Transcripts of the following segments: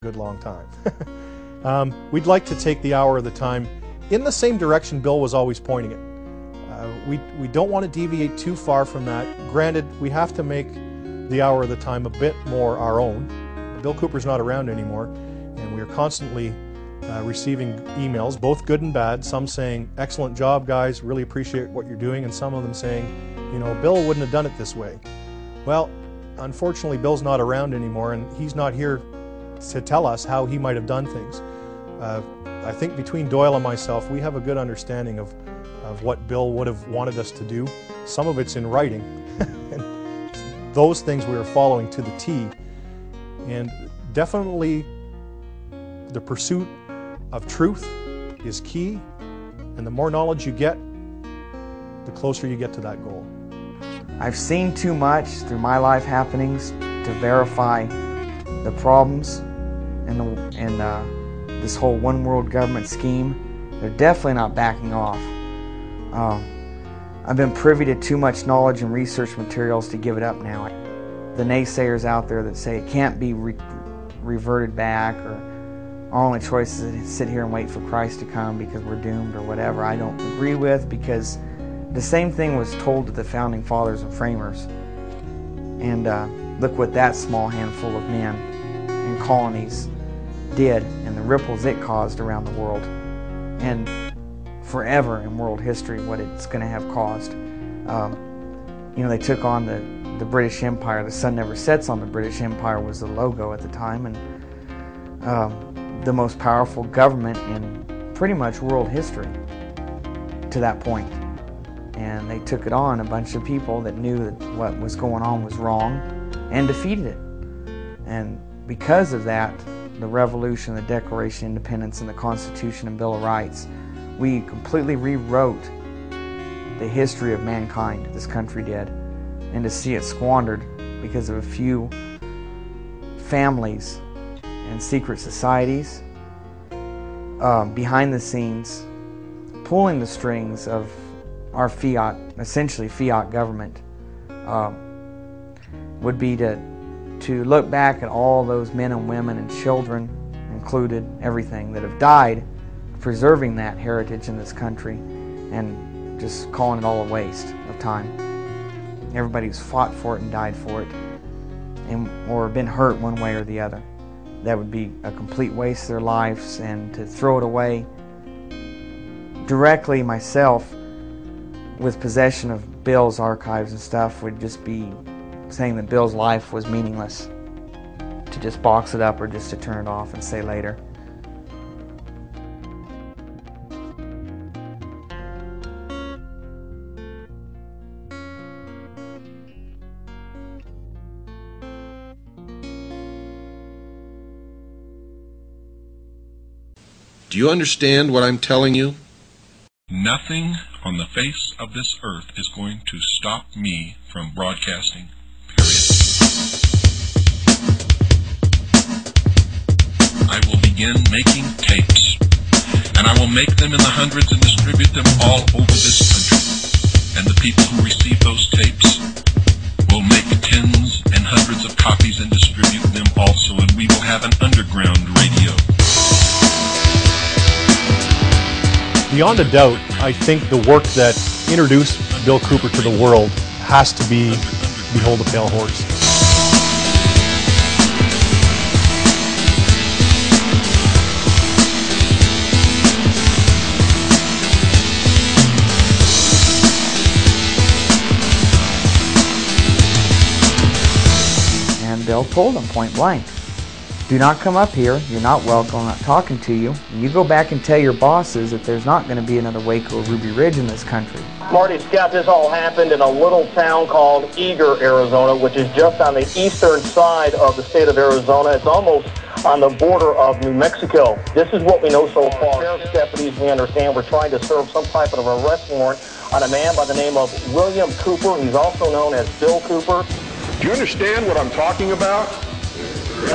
good long time. We'd like to take the hour of the time in the same direction Bill was always pointing it. We don't want to deviate too far from that. Granted, we have to make the hour of the time a bit more our own. Bill Cooper's not around anymore, and we are constantly receiving emails, both good and bad, some saying, excellent job guys, really appreciate what you're doing, and some of them saying, you know, Bill wouldn't have done it this way. Well, unfortunately Bill's not around anymore, and he's not here to tell us how he might have done things. I think between Doyle and myself, we have a good understanding of what Bill would have wanted us to do. Some of it's in writing, and those things we are following to the T. And definitely the pursuit of truth is key, and the more knowledge you get, the closer you get to that goal. I've seen too much through my life happenings to verify the problems and this whole one world government scheme. They're definitely not backing off. I've been privy to too much knowledge and research materials to give it up now. The naysayers out there that say it can't be reverted back, or our only choice is to sit here and wait for Christ to come because we're doomed or whatever, I don't agree with, because the same thing was told to the founding fathers and framers. And look what that small handful of men and colonies did and the ripples it caused around the world, and forever in world history what it's going to have caused. You know, they took on the British Empire. The sun never sets on the British Empire was the logo at the time, and the most powerful government in pretty much world history to that point. And they took it on, a bunch of people that knew that what was going on was wrong, and defeated it. And because of that, the Revolution, the Declaration of Independence, and the Constitution and Bill of Rights, we completely rewrote the history of mankind, this country did. And to see it squandered because of a few families and secret societies behind the scenes, pulling the strings of our fiat, essentially fiat government, would be to look back at all those men and women and children included, everything that have died preserving that heritage in this country, and just calling it all a waste of time. Everybody who's fought for it and died for it, or been hurt one way or the other, that would be a complete waste of their lives. And to throw it away directly myself with possession of Bill's archives and stuff would just be saying that Bill's life was meaningless, to just box it up or just to turn it off and say later. Do you understand what I'm telling you? Nothing on the face of this earth is going to stop me from broadcasting, period. I will begin making tapes, and I will make them in the hundreds and distribute them all over this country. And the people who receive those tapes will make tens and hundreds of copies and distribute them also, and we will have an underground radio. Beyond a doubt, I think the work that introduced Bill Cooper to the world has to be Behold the Pale Horse. And Bill told them point blank, do not come up here, you're not welcome, I'm not talking to you. And you go back and tell your bosses that there's not going to be another Waco or Ruby Ridge in this country. Marty Scott, this all happened in a little town called Eager, Arizona, which is just on the eastern side of the state of Arizona. It's almost on the border of New Mexico. This is what we know so far. Sheriff's deputies, we understand, were trying to serve some type of arrest warrant on a man by the name of William Cooper. He's also known as Bill Cooper. Do you understand what I'm talking about?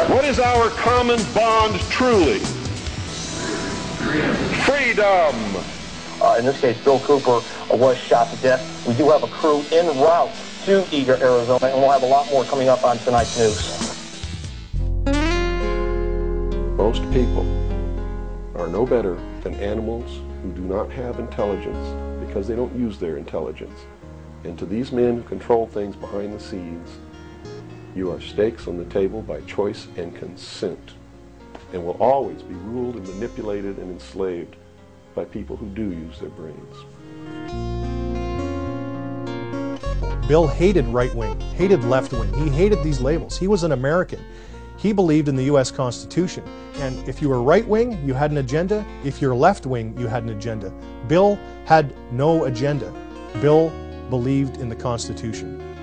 What is our common bond truly? Freedom. In this case, Bill Cooper was shot to death. We do have a crew en route to Eager, Arizona, and we'll have a lot more coming up on tonight's news. Most people are no better than animals who do not have intelligence because they don't use their intelligence. And to these men who control things behind the scenes, you are stakes on the table by choice and consent, and will always be ruled and manipulated and enslaved by people who do use their brains. Bill hated right wing, hated left wing. He hated these labels. He was an American. He believed in the U.S. Constitution. And if you were right wing, you had an agenda. If you're left wing, you had an agenda. Bill had no agenda. Bill believed in the Constitution.